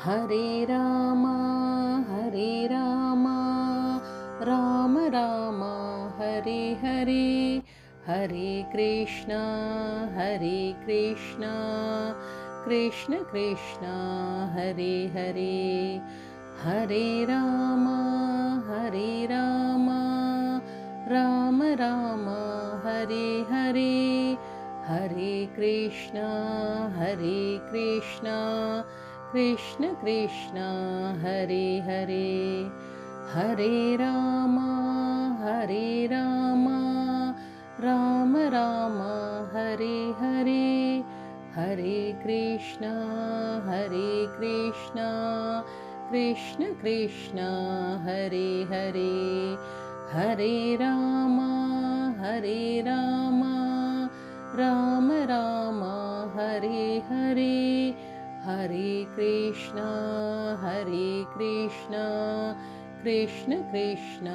Hare Ram Hare Ram Ram Ram Hare Hare Hare Krishna Krishna Krishna Hare Hare Hare Ram Ram Ram Hare Hare Hare Krishna Krishna Krishna Hare Hare Hare Ram Ram Ram Hare Hare Hare Krishna Krishna Krishna Hare Hare Hare Ram Ram Ram Hare Hare Hare Krishna Krishna Krishna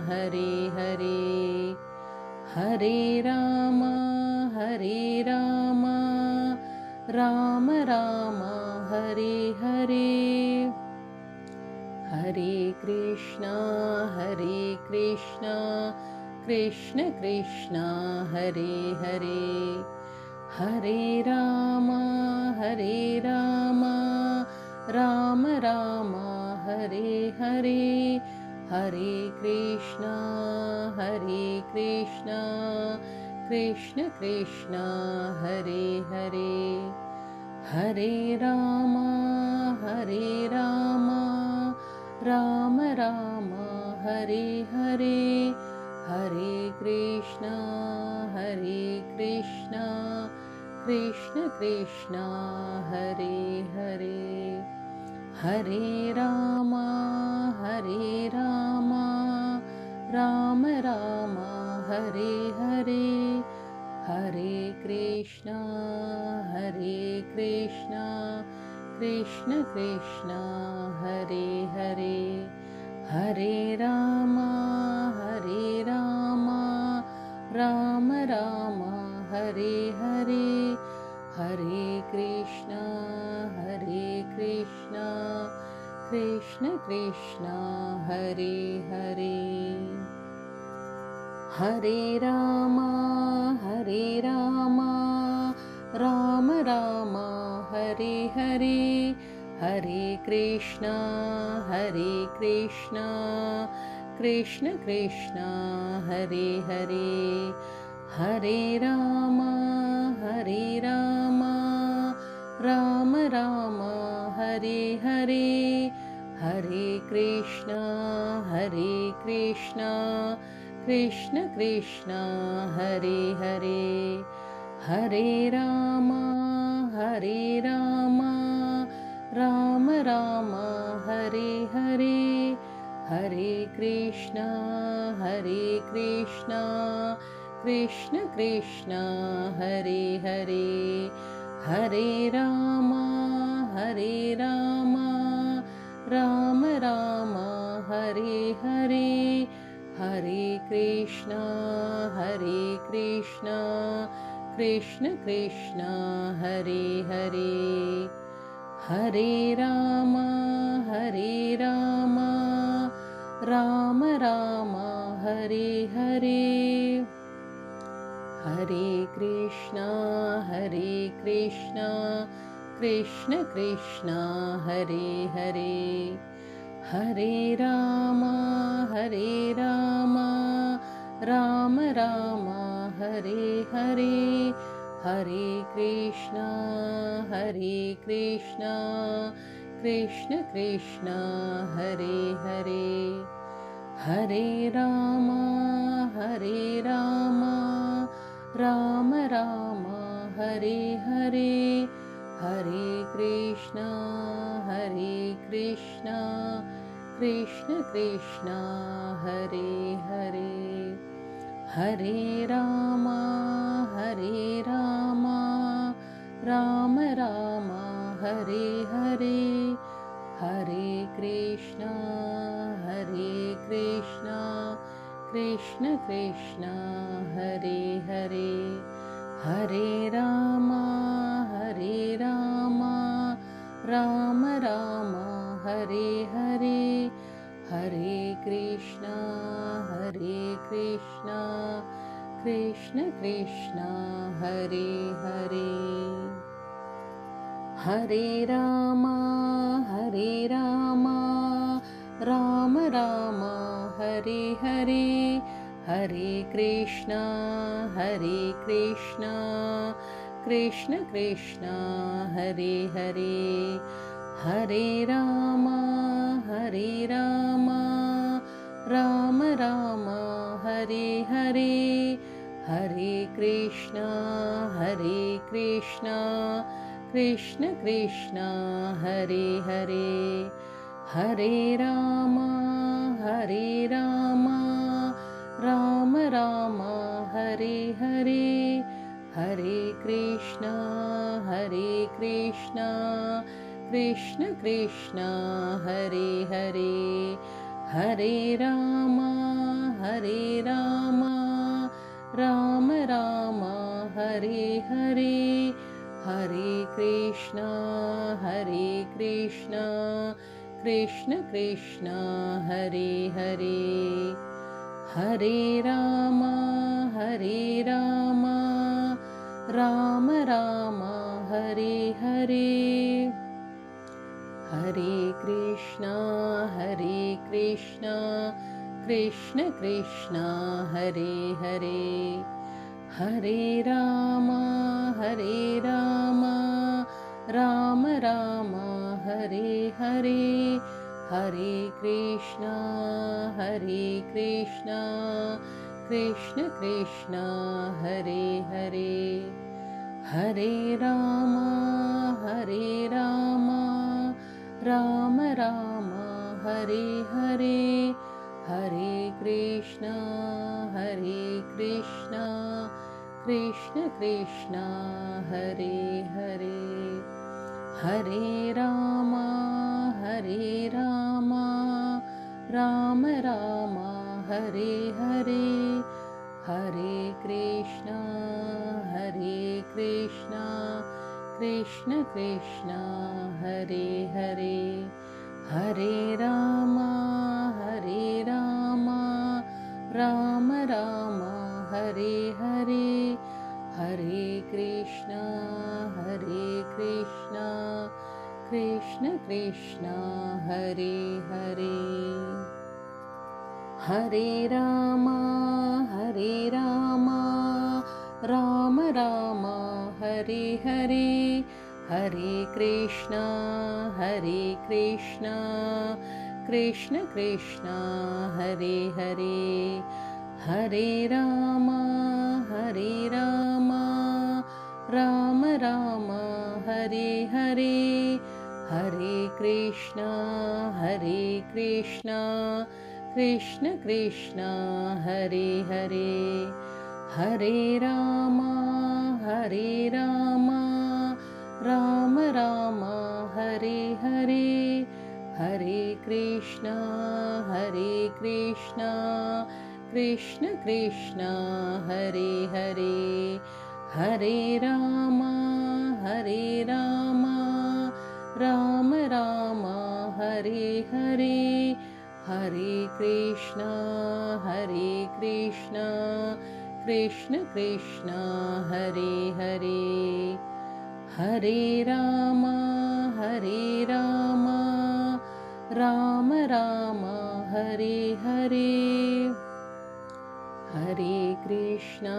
Hare Hare Hare Ram Ram Ram Hare Hare Hare Krishna Krishna Krishna Hare Hare Hare Ram Ram Ram Hare Hare Hare Krishna Krishna Krishna Hare Hare Hare Ram Ram Ram Hare Hare Hare Krishna Krishna Krishna Hare Hare Hare Ram Ram Ram Hare Hare Hare Krishna Krishna Krishna Hare Hare Hare Ram Ram Ram Hare Hare Hare Krishna Krishna Krishna Hare Hare Hare Ram Ram Ram Hare Hare Hare Krishna Krishna Krishna Hare Hare Hare Ram Ram Ram Hare Hare Hare Krishna Krishna Krishna Hare Hare Hare Ram Ram Ram Hare Hare Hare Krishna Krishna Krishna Hare Hare Hare Ram Ram Ram Hare Hare Hare Krishna Krishna Krishna Hare Hare Hare Ram Ram Ram Hare Hare Hare Krishna Krishna Krishna Hare Hare Hare Ram Ram Ram Hare Hare Hare Krishna Krishna Krishna Hare Hare Hare Ram Ram Ram Hare Hare Hare Krishna Krishna Krishna Hare Hare Hare Ram Ram Ram Hare Hare Hare Krishna Krishna Krishna Hare Hare Hare Ram Ram Ram Hare Hare Hare Krishna Krishna Krishna Hare Hare Hare Ram Ram Ram Hare Hare Hare Krishna Krishna Krishna Hare Hare Hare Ram Ram Ram Hare Hare Hare Krishna Krishna Krishna Hare Hare Hare Ram Ram Ram Hare Hare Hare Krishna Krishna Krishna Hare Hare Hare Ram Ram Ram Hare Hare Hare Krishna Krishna Krishna Hare Hare Hare Ram Ram Ram Hare Hare Hare Krishna Krishna Krishna Hare Hare Hare Ram Ram Ram Hare Hare Hare Krishna Krishna Krishna Hare Hare Hare Ram Ram Ram Hare Hare Hare Krishna Krishna Krishna Hare Hare Hare Ram Ram Ram Hare Hare Hare Krishna Krishna Krishna Hare Hare Hare Ram Ram Ram Hare Hare Hare Krishna Krishna Krishna Hare Hare Hare Ram Ram Ram Hare Hare Hare Krishna Krishna Krishna Hare Hare Hare Ram Ram Ram Hare Hare Hare Krishna Krishna Krishna Hare Hare Hare Ram Ram Ram Hare Hare Hare Krishna Krishna Krishna Hare Hare Hare Ram Ram Ram Hare Hare Hare Krishna Krishna Krishna Hare Hare Hare Ram Ram Ram Hare Hare Hare Krishna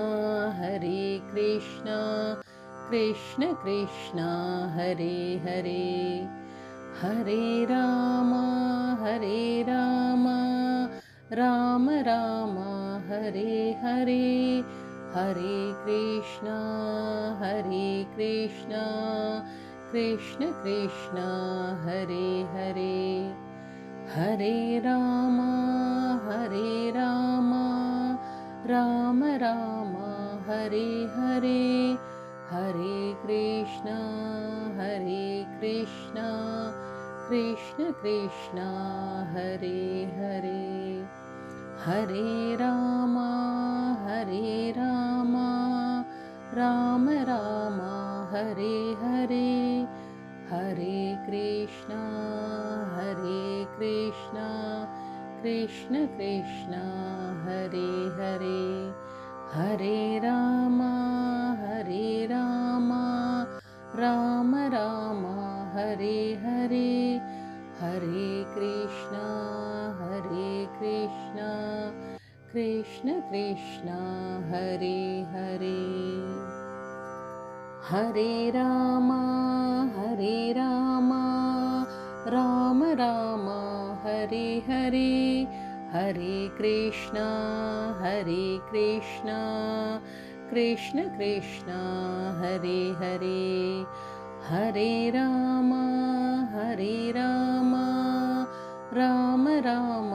Krishna Krishna Hare Hare Hare Ram Ram Ram Hare Hare Hare Krishna Krishna Krishna Hare Hare Hare Ram Ram Ram Hare Hare Hare Krishna Krishna Krishna Hare Hare Hare Ram Ram Ram Hare Hare Hare Krishna Krishna Krishna Hare Hare Hare Ram Ram Ram Hare Hare Hare Krishna Krishna Krishna Hare Hare Hare Ram Ram Ram Hare Hare Hare Krishna Krishna Krishna Hare Hare Hare Ram Ram Ram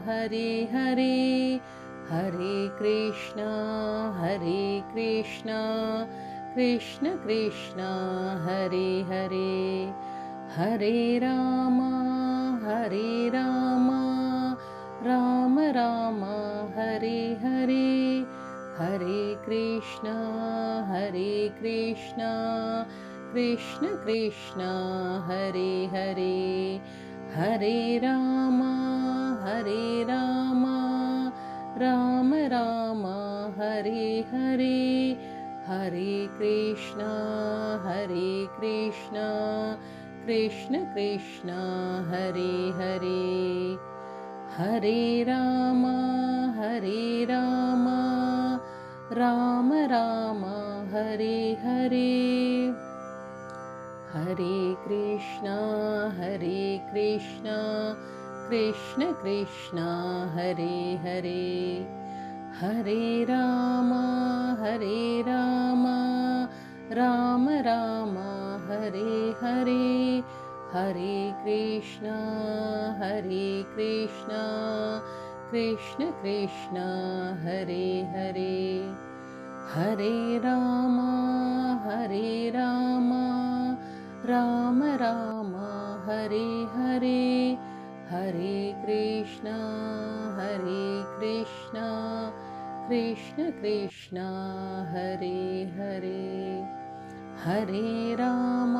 Hare Hare Hare Krishna Krishna Krishna Hare Hare Hare Ram Ram Ram Hare Hare Hare Krishna Krishna Krishna Hare Hare Hare Ram Ram Ram Hare Hare Hare Krishna Krishna Krishna Hare Hare Hare Ram Ram Ram Hare Hare Hare Krishna Krishna Krishna Hare Hare Hare Ram Ram Ram Hare Hare Hare Krishna Krishna Krishna Hare Hare Hare Ram Ram Ram Hare Hare Hare Krishna Krishna Krishna Hare Hare Hare Ram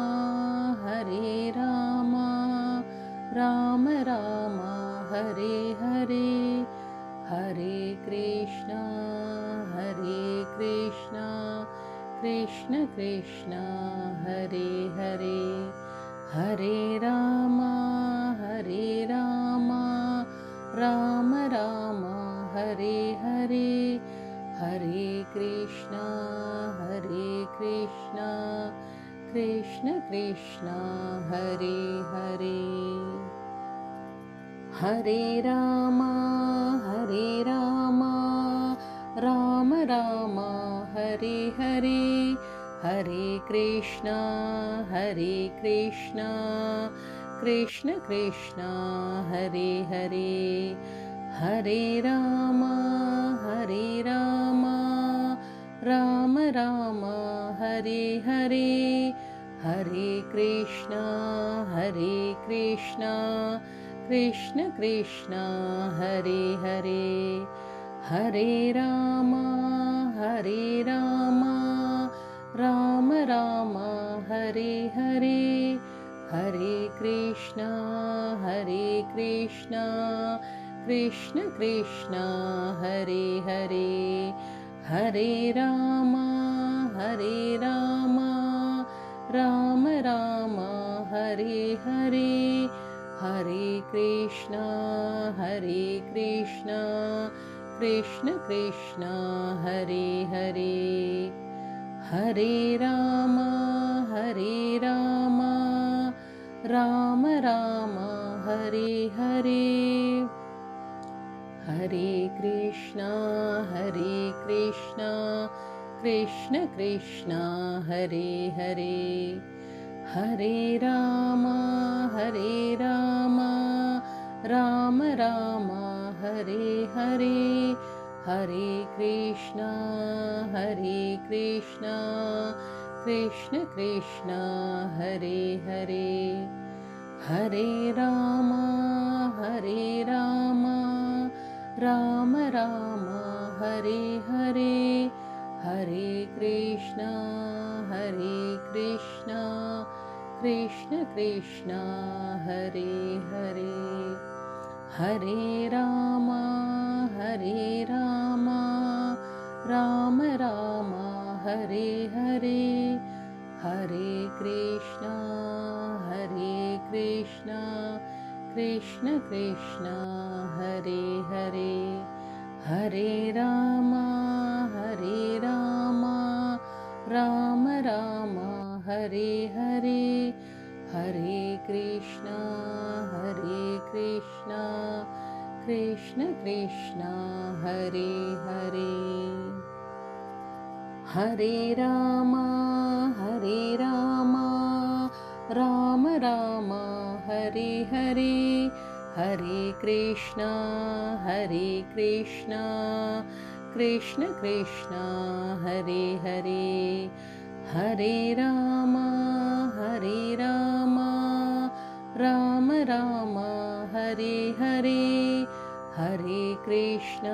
Ram Ram Hare Hare Hare Krishna Krishna Krishna Hare Hare Hare Ram Ram Ram Hare Hare Hare Krishna Krishna Krishna Hare Hare Hare Ram Ram Ram Hare Hare Hare Krishna Krishna Krishna Hare Hare Hare Ram Ram Ram Hare Hare Hare Krishna Krishna Krishna Hare Hare Hare Ram Ram Ram Hare Hare Hare Krishna Krishna Krishna Hare Hare Hare Ram Ram Ram Hare Hare Hare Krishna Krishna Krishna Hare Hare Hare Ram Ram Ram Hare Hare Hare Krishna Krishna Krishna Hare Hare Hare Ram Ram Ram Hare Hare Hare Krishna Krishna Krishna Hare Hare Hare Ram Ram Ram Hare Hare Hare Krishna Krishna Krishna Hare Hare, Hare Ram Ram Ram Hare Hare, Hare Krishna Krishna Krishna Hare Hare, Hare Ram Ram Ram Hare Hare, Hare Krishna Krishna Krishna Hare Hare, Hare Ram Ram Ram Hare Hare, Hare Krishna Krishna Krishna Hare Hare, Hare Ram Ram Hare Hare, Hare Krishna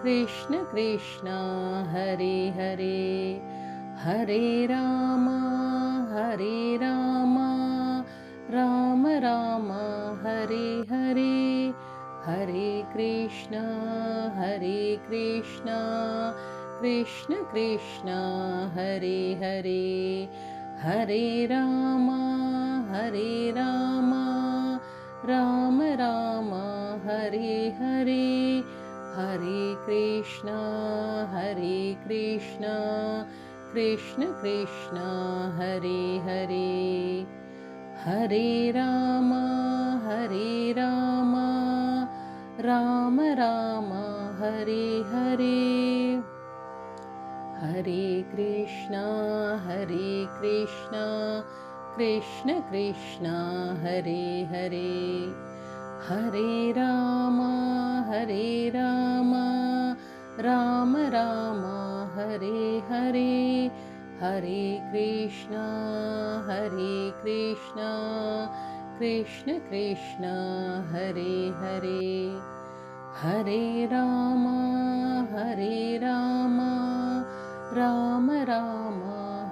Krishna Krishna Hare Hare, Hare Ram Ram Hare Hare, Hare Krishna Krishna Krishna Hare Hare, Hare Ram Ram Hare Hare, Hare Krishna Krishna Krishna Hare Hare, Hare Ram Ram Hare Hare, Hare Krishna Krishna Krishna Hare Hare, Hare Ram Ram Hare Hare, Hare Krishna Krishna Krishna Hare Hare, Hare Ram Ram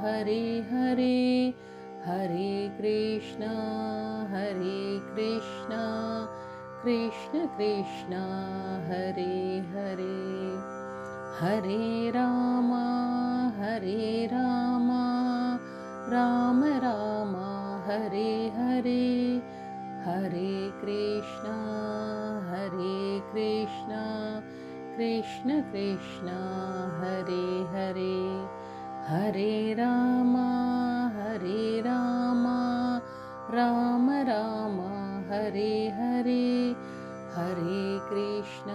Hare Hare, Hare Krishna Krishna Krishna Hare Hare, Hare Ram Ram Hare Hare, Hare Krishna Krishna Krishna Hare Hare, Hare Ram Ram Hare Hare, Hare Krishna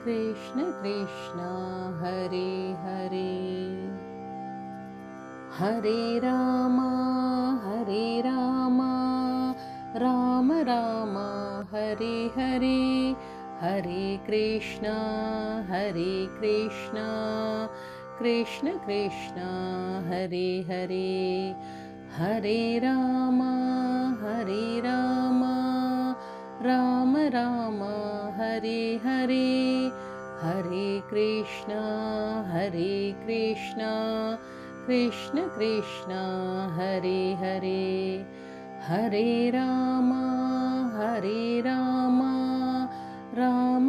Krishna Krishna Hare Hare, Hare Ram Ram Hare Hare, Hare Krishna Krishna Krishna Hare Hare, Hare Ram Ram Hare Hare, Hare Krishna Krishna Krishna Hare Hare, Hare Ram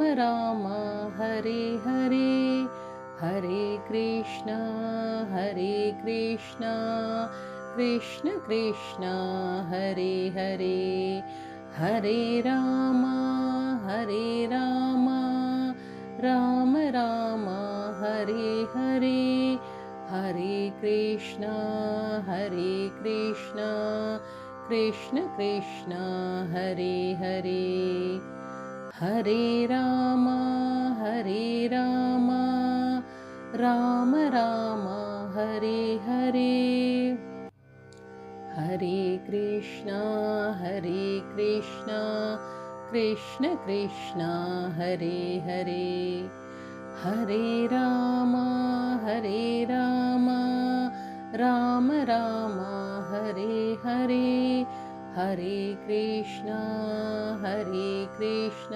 Ram Hare Hare, Hare Krishna Krishna Krishna Hare Hare, Hare Ram Ram Hare Hare, Hare Krishna Krishna Krishna Hare Hare, Hare Ram Ram Hare Hare, Hare Krishna Krishna Krishna Hare Hare, Hare Ram Ram Hare Hare, Hare Krishna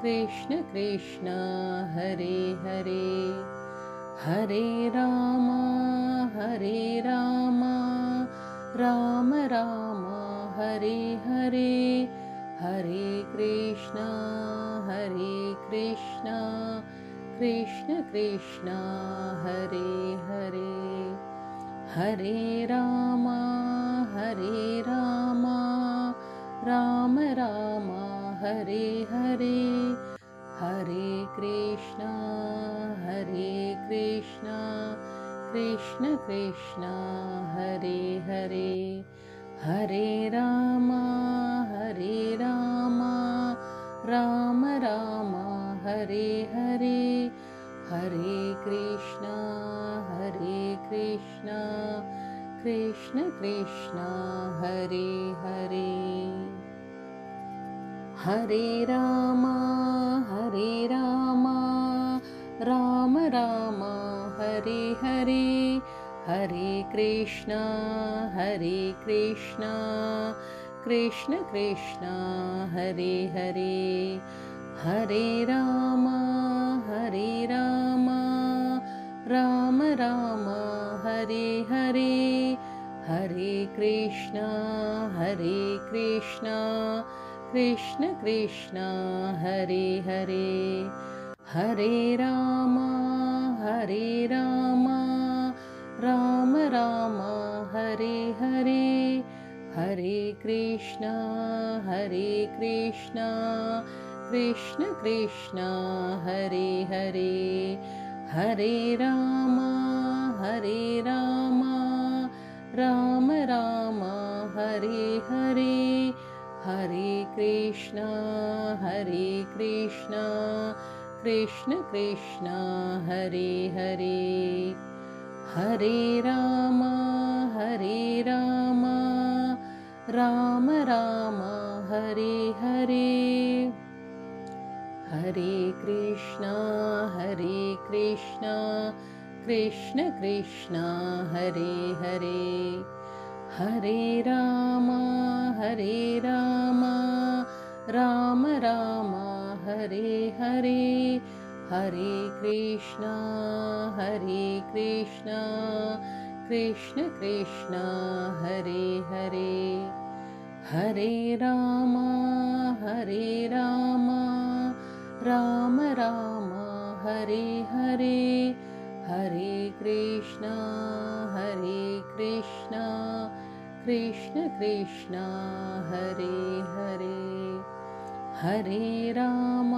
Krishna Krishna Hare Hare, Hare Ram Hare Ram Ram Ram Hare Hare Hare Krishna Krishna Krishna Hare Hare Hare Ram Ram Ram Hare Hare Hare Krishna Krishna Krishna Hare Hare Hare Ram Ram Ram Hare Hare Hare Krishna Krishna Krishna Hare Hare Hare Ram Ram Ram Hare Hare Hare Krishna Krishna Krishna Hare Hare Hare Ram Ram Ram Hare Hare Hare Krishna Krishna Krishna Hare Hare Hare Ram Ram Hare Hare Hare Krishna Krishna Krishna Hare Hare Hare Ram Ram Hare Hare Hare Krishna Krishna Krishna Hare Hare Hare Ram Ram Hare Hare Hare Krishna Krishna Krishna Hare Hare Hare Ram Ram Hare Hare Hare Krishna Krishna Krishna Hare Hare Hare Ram Ram Hare Hare Hare Krishna Krishna Krishna Hare Hare Hare Ram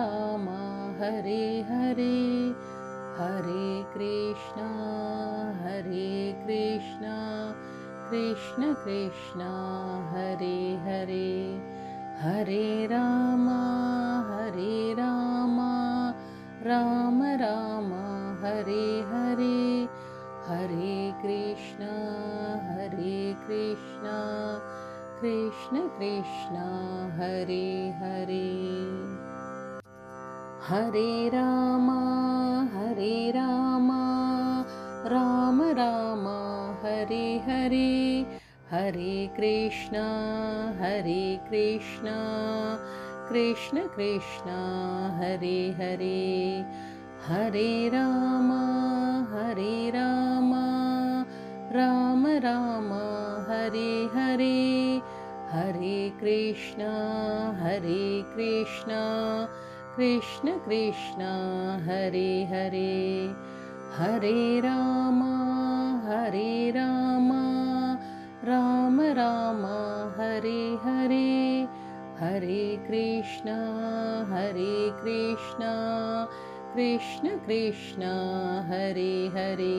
Ram Hare Hare Hare Krishna Krishna Krishna Hare Hare Hare Ram Ram Hare Hare Hare Krishna Krishna Krishna Hare Hare Hare Ram Ram Hare Hare Hare Krishna Krishna Krishna Hare Hare Hare Ram Ram Hare Hare Hare Krishna Krishna Krishna Hare Hare Hare Ram Ram Hare Hare Hare Krishna Krishna Krishna Hare Hare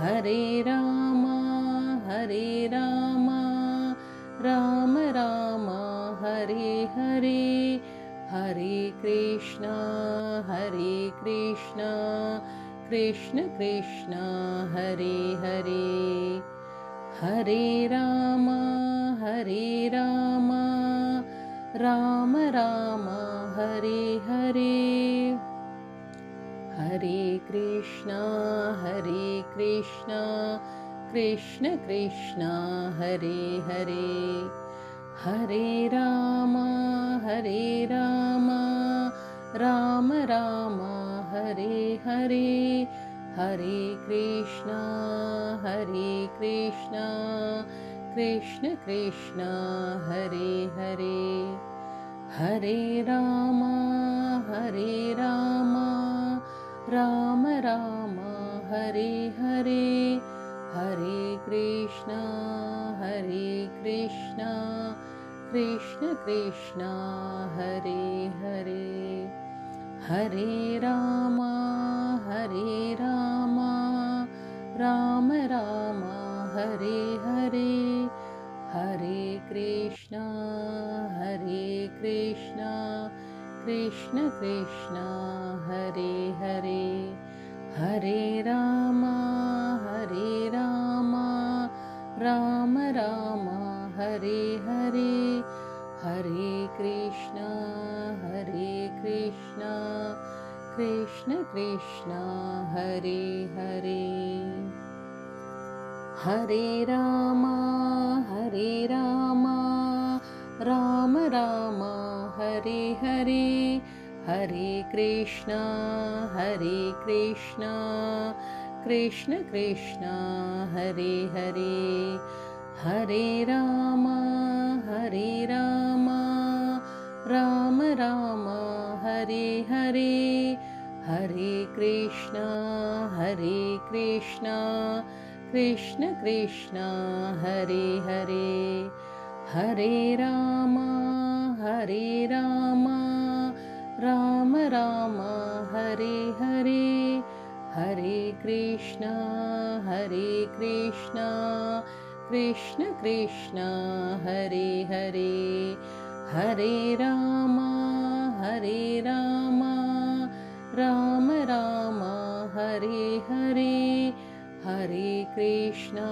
Hare Ram Ram Hare Hare Hare Krishna Krishna Krishna Hare Hare Hare Ram Ram Hare Hare Hare Krishna Krishna Krishna Hare Hare Hare Ram Ram Ram Hare Hare Hare Krishna Krishna Krishna Hare Hare Hare Ram Ram Ram Hare Hare Hare Krishna Krishna Krishna Hare Hare Hare Ram Ram Ram Hare Hare Hare Krishna Krishna Krishna Hare Hare Hare Ram Ram Ram Hare Hare Hare Krishna Krishna Krishna Hare Hare Hare Ram Ram Ram Hare Hare Hare Krishna Krishna Krishna Hare Hare Hare Ram Ram Hare Hare Hare Krishna Krishna Krishna Hare Hare Hare Ram Ram Hare Hare Hare Krishna Krishna Krishna Hare Hare Hare Ram Ram Hare Hare Hare Krishna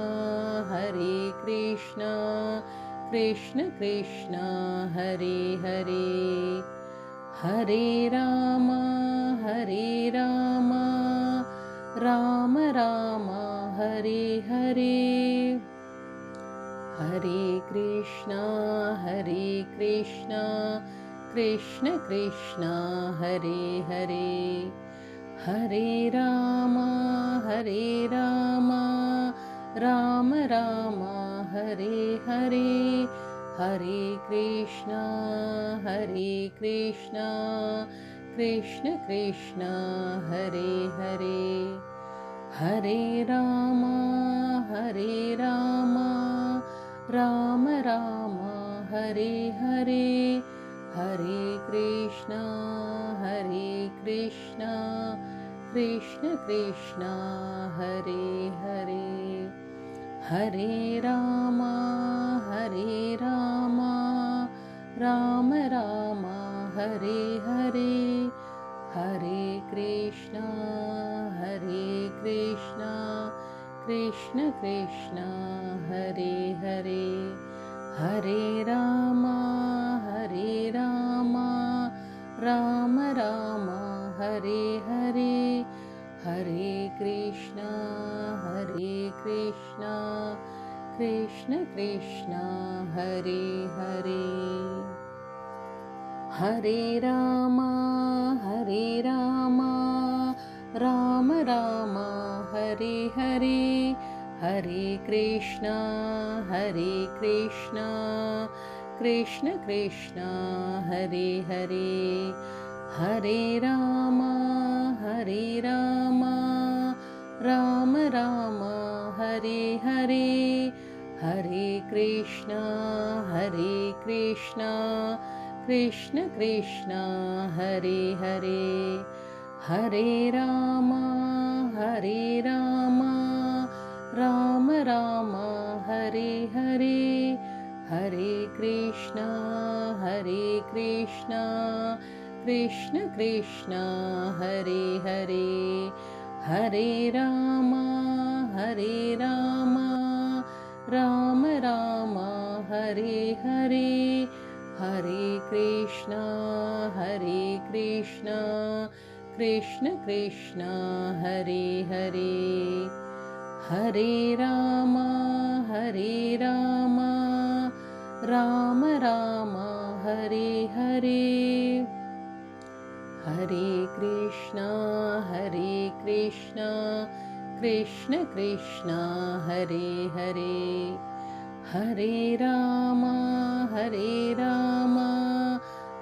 Krishna Krishna Hare Hare Hare Ram Ram Hare Hare Hare Krishna Krishna Krishna Hare Hare Hare Ram Ram Hare Hare Hare Krishna Krishna Krishna Hare Hare Hare Ram Ram Hare Hare Hare Krishna Krishna Krishna Hare Hare Hare Ram Ram Hare Hare Hare Krishna Krishna Krishna Hare Hare Hare Ram Ram Hare Hare Hare Krishna Krishna Krishna Hare Hare Hare Ram Ram Hare Hare Hare Krishna Krishna Krishna Hare Hare Hare Ram Ram Hare Hare Hare Krishna Krishna Krishna Hare Hare Hare Ram Ram Hare Hare Hare Krishna Krishna Krishna Hare Hare Hare Ram Ram Hare Hare Hare Krishna Krishna Krishna Hare Hare Hare Ram Ram Hare Hare Hare Krishna Krishna Krishna Hare Hare Hare Ram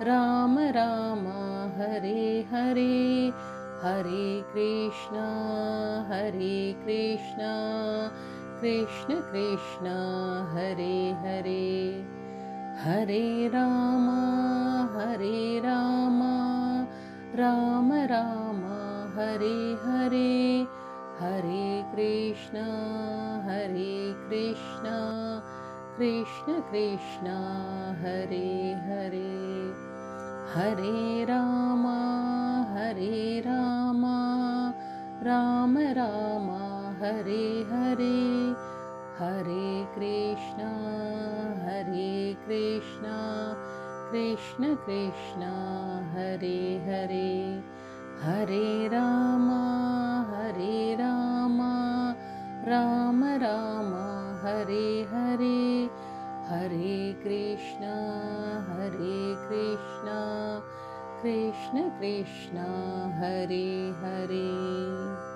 Ram Ram Hare Hare Hare Krishna Krishna Krishna Hare Hare Hare Ram Ram Ram Hare Hare Hare Krishna Krishna Krishna Hare Hare Hare Ram Ram Ram Hare Hare Hare Krishna Krishna Krishna Hare Hare Hare Ram Ram Ram Hare Hare Hare Krishna Krishna Krishna Hare Hare.